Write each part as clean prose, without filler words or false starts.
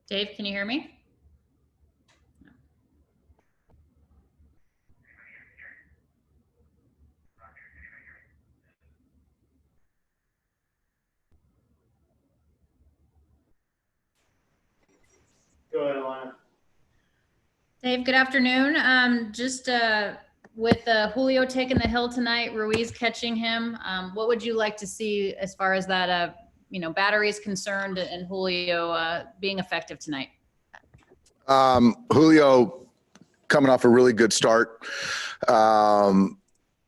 Dave, can you hear me? Go ahead, Alana. Dave, good afternoon. With Julio taking the hill tonight, Ruiz catching him, what would you like to see as far as that, battery is concerned and Julio being effective tonight? Julio coming off a really good start.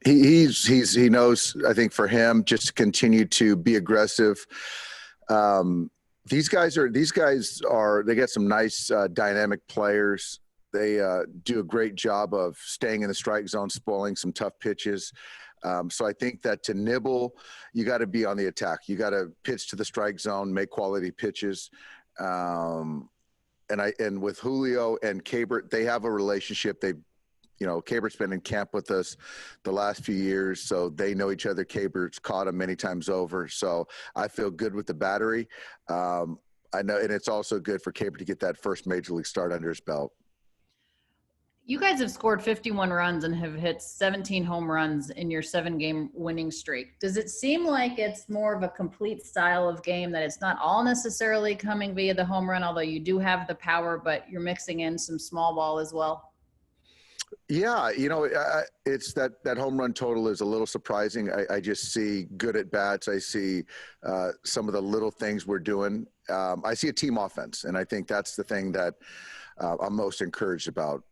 He knows, I think for him, just to continue to be aggressive. These guys they got some nice dynamic players. They do a great job of staying in the strike zone, spoiling some tough pitches. So I think that to nibble, you got to be on the attack. You got to pitch to the strike zone, make quality pitches. And with Julio and Cabert, they have a relationship. Cabert's been in camp with us the last few years, so they know each other. Cabert's caught him many times over. So I feel good with the battery. I know, and it's also good for Cabert to get that first major league start under his belt. You guys have scored 51 runs and have hit 17 home runs in your 7-game winning streak. Does it seem like it's more of a complete style of game, that it's not all necessarily coming via the home run, although you do have the power, but you're mixing in some small ball as well? Yeah, it's that home run total is a little surprising. I just see good at bats. I see some of the little things we're doing. I see a team offense, and I think that's the thing that I'm most encouraged about.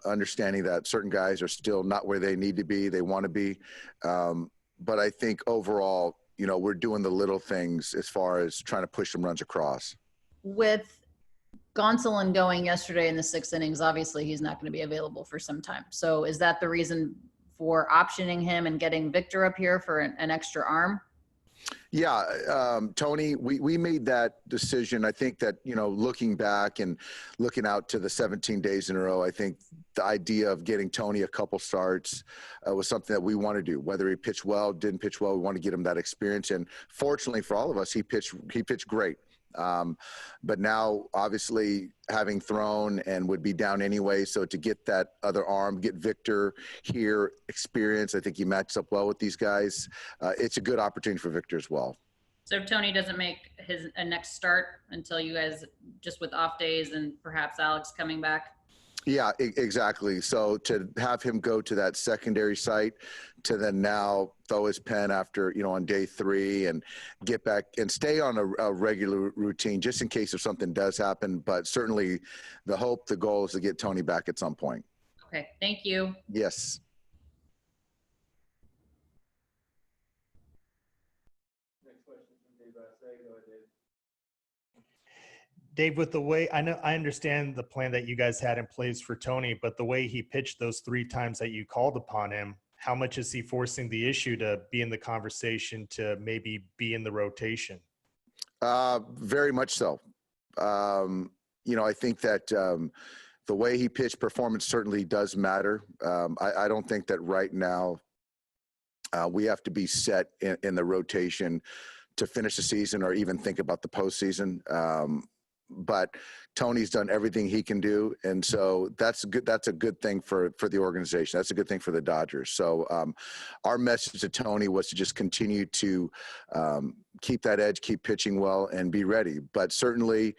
Understanding that certain guys are still not where they need to be, they want to be. But I think overall, we're doing the little things as far as trying to push some runs across. With Gonsolin going yesterday in the 6 innings, obviously he's not going to be available for some time. So is that the reason for optioning him and getting Victor up here for an extra arm? Yeah, Tony, we made that decision. I think that, looking back and looking out to the 17 days in a row, I think the idea of getting Tony a couple starts was something that we want to do. Whether he pitched well, didn't pitch well, we want to get him that experience. And fortunately for all of us, he pitched great. But now, obviously, having thrown and would be down anyway, so to get that other arm, get Victor here, experience, I think he matches up well with these guys. It's a good opportunity for Victor as well. So if Tony doesn't make his next start until you guys, just with off days and perhaps Alex coming back? Yeah, exactly. So to have him go to that secondary site, to then now throw his pen after, on day 3 and get back and stay on a regular routine just in case if something does happen. But certainly the goal is to get Tony back at some point. Okay, thank you. Yes. Next question from Dave. Go ahead, Dave. Dave, with the way I understand the plan that you guys had in place for Tony, but the way he pitched those 3 times that you called upon him, how much is he forcing the issue to be in the conversation, to maybe be in the rotation? Very much so. I think that the way he pitched, performance certainly does matter. I don't think that right now we have to be set in the rotation to finish the season or even think about the postseason. But Tony's done everything he can do, and so that's good. That's a good thing for the organization. That's a good thing for the Dodgers. So our message to Tony was to just continue to keep that edge, keep pitching well, and be ready. But certainly,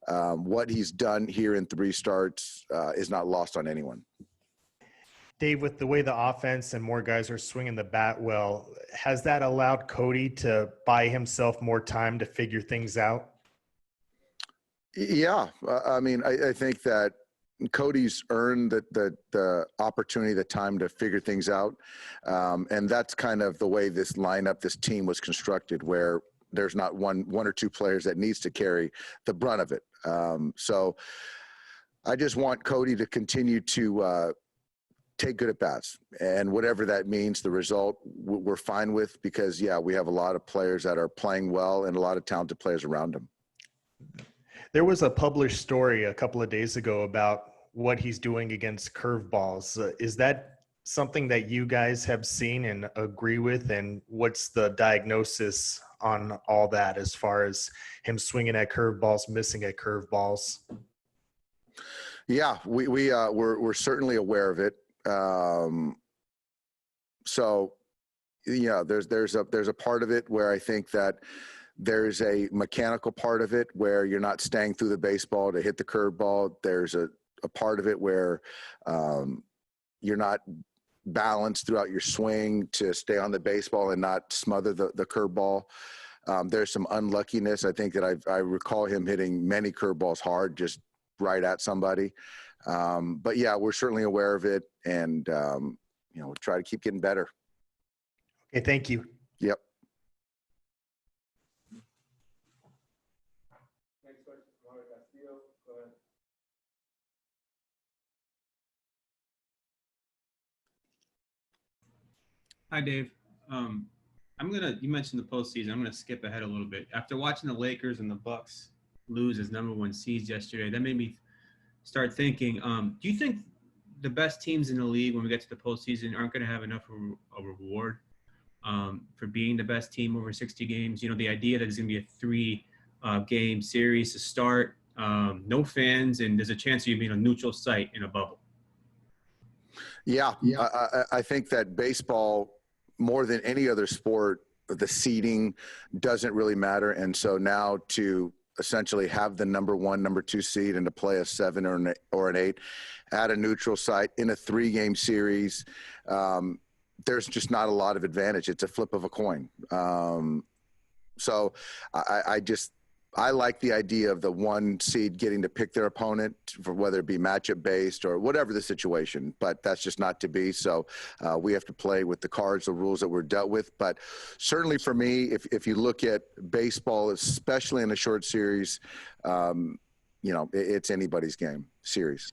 what he's done here in 3 starts is not lost on anyone. Dave, with the way the offense and more guys are swinging the bat well, has that allowed Cody to buy himself more time to figure things out? Yeah, I think that Cody's earned the opportunity, the time to figure things out, and that's kind of the way this lineup, this team was constructed, where there's not one or 2 players that needs to carry the brunt of it. So I just want Cody to continue to take good at bats, and whatever that means, the result we're fine with, because we have a lot of players that are playing well and a lot of talented players around him. There was a published story a couple of days ago about what he's doing against curveballs. Is that something that you guys have seen and agree with? And what's the diagnosis on all that as far as him swinging at curveballs, missing at curveballs? Yeah, we're certainly aware of it. So yeah, there's a part of it where I think that there's a mechanical part of it where you're not staying through the baseball to hit the curveball. There's a part of it where you're not balanced throughout your swing to stay on the baseball and not smother the curveball. There's some unluckiness. I think that I recall him hitting many curveballs hard, just right at somebody. But yeah, we're certainly aware of it, and we'll try to keep getting better. Okay, thank you. Yep. Next question from Mario Castillo. Go ahead. Hi, Dave. You mentioned the postseason. I'm gonna skip ahead a little bit. After watching the Lakers and the Bucks lose as #1 seeds yesterday, that made me start thinking, do you think the best teams in the league, when we get to the postseason, aren't gonna have enough of a reward for being the best team over 60 games? You know, the idea that it's gonna be a 3-game series to start, no fans, and there's a chance of you being a neutral site in a bubble. Yeah. I think that baseball, more than any other sport, the seeding doesn't really matter. And so now to essentially have the #1, #2 seed and to play a 7 or an 8 at a neutral site in a 3-game series, there's just not a lot of advantage. It's a flip of a coin. So I like the idea of the 1 seed getting to pick their opponent, for whether it be matchup based or whatever the situation, but that's just not to be. So we have to play with the cards, the rules that we're dealt with. But certainly for me, if you look at baseball, especially in a short series, it's anybody's game series.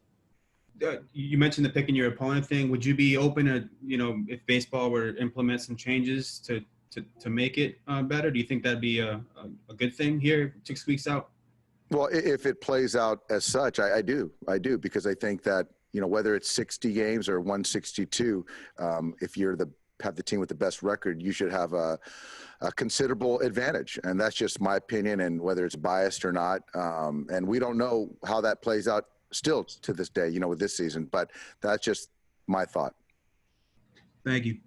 You mentioned the picking your opponent thing. Would you be open to, if baseball were to implement some changes to make it better? Do you think that'd be a good thing here 6 weeks out? Well, if it plays out as such, I do, because I think that, whether it's 60 games or 162, if you're have the team with the best record, you should have a considerable advantage. And that's just my opinion, and whether it's biased or not. And we don't know how that plays out still to this day, with this season, but that's just my thought. Thank you.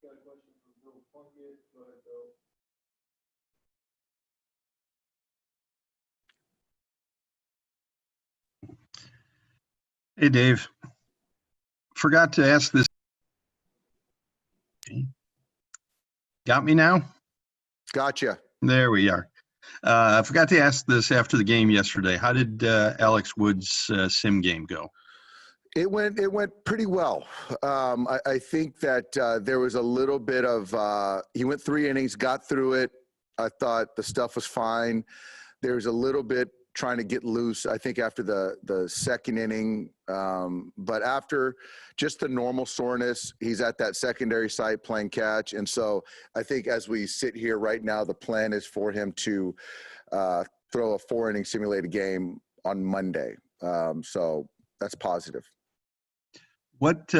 Got a question from Bill Plunkett. Go ahead, Bill. Hey, Dave. Forgot to ask this. Got me now? Gotcha. There we are. I forgot to ask this after the game yesterday. How did Alex Wood's sim game go? It went pretty well. I think that there was a little bit of he went 3 innings, got through it. I thought the stuff was fine. There was a little bit trying to get loose, I think, after the second inning. But after just the normal soreness, he's at that secondary site playing catch. And so I think as we sit here right now, the plan is for him to throw a 4-inning simulated game on Monday. So that's positive. What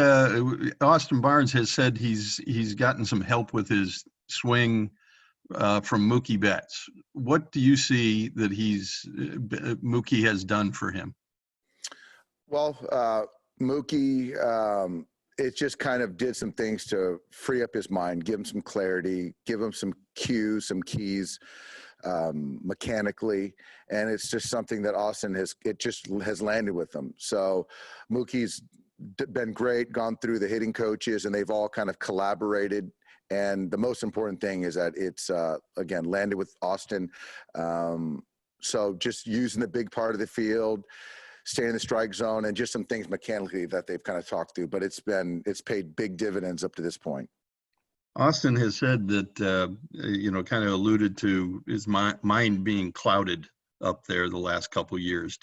Austin Barnes has said, he's gotten some help with his swing from Mookie Betts. What do you see that Mookie has done for him? Well, Mookie, it just kind of did some things to free up his mind, give him some clarity, give him some cues, some keys mechanically. And it's just something that Austin has landed with him. So Mookie's been great, gone through the hitting coaches, and they've all kind of collaborated. And the most important thing is that it's, again, landed with Austin. So just using the big part of the field, staying in the strike zone, and just some things mechanically that they've kind of talked through. But it's paid big dividends up to this point. Austin has said that, kind of alluded to his mind being clouded up there the last couple of years.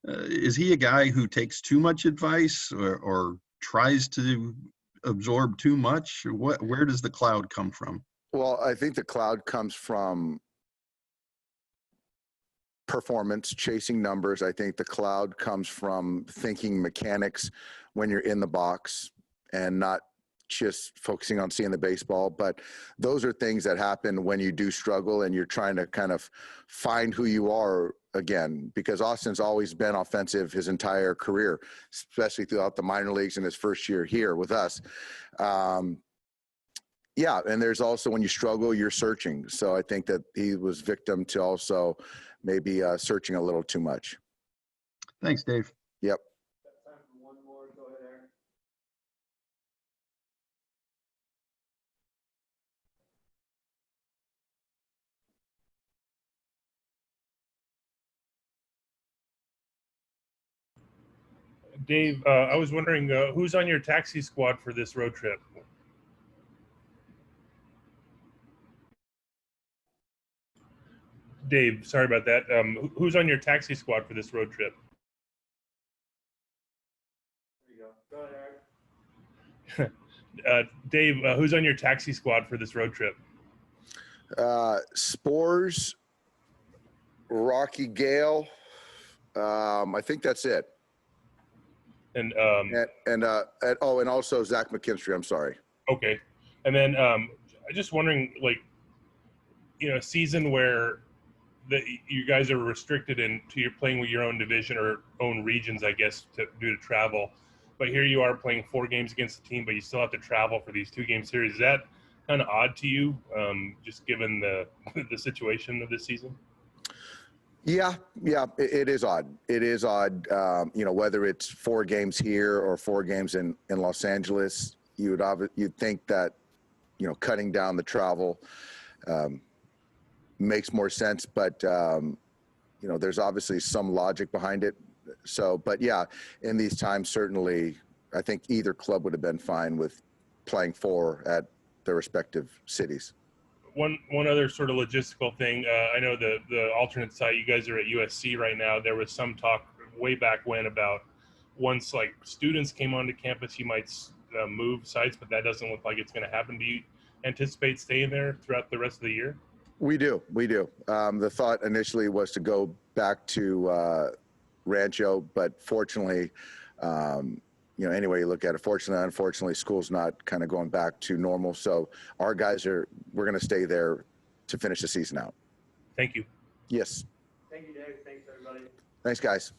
Is he a guy who takes too much advice or tries to absorb too much? Where does the cloud come from? Well, I think the cloud comes from performance, chasing numbers. I think the cloud comes from thinking mechanics when you're in the box and not just focusing on seeing the baseball. But those are things that happen when you do struggle and you're trying to kind of find who you are again, because Austin's always been offensive his entire career, especially throughout the minor leagues in his first year here with us. Yeah, and there's also when you struggle, you're searching. So I think that he was victim to also maybe searching a little too much. Thanks, Dave. Yep. Got time for one more. Go ahead, Aaron. Dave, I was wondering who's on your taxi squad for this road trip? Dave, sorry about that. Who's on your taxi squad for this road trip? There you go. Go ahead, Aaron. Dave, who's on your taxi squad for this road trip? Spores, Rocky Gale. I think that's it. And And also Zach McKinstry. I'm sorry. okay, and then I'm just wondering, like, a season where you guys are restricted into you're playing with your own division or own regions, I guess, due to travel. But here you are playing 4 games against the team, but you still have to travel for these 2-game series. Is that kind of odd to you, just given the situation of this season? Yeah, it is odd. It is odd. Whether it's 4 games here or 4 games in Los Angeles, you'd think that, cutting down the travel makes more sense. But, there's obviously some logic behind it. So, but yeah, in these times, certainly, I think either club would have been fine with playing 4 at their respective cities. One other sort of logistical thing. I know the alternate site, you guys are at USC right now. There was some talk way back when about once like students came onto campus, you might move sites, but that doesn't look like it's going to happen. Do you anticipate staying there throughout the rest of the year? We do. The thought initially was to go back to Rancho, but fortunately, any way you look at it, fortunately, unfortunately, school's not kind of going back to normal. So our guys we're going to stay there to finish the season out. Thank you. Yes. Thank you, Dave. Thanks, everybody. Thanks, guys.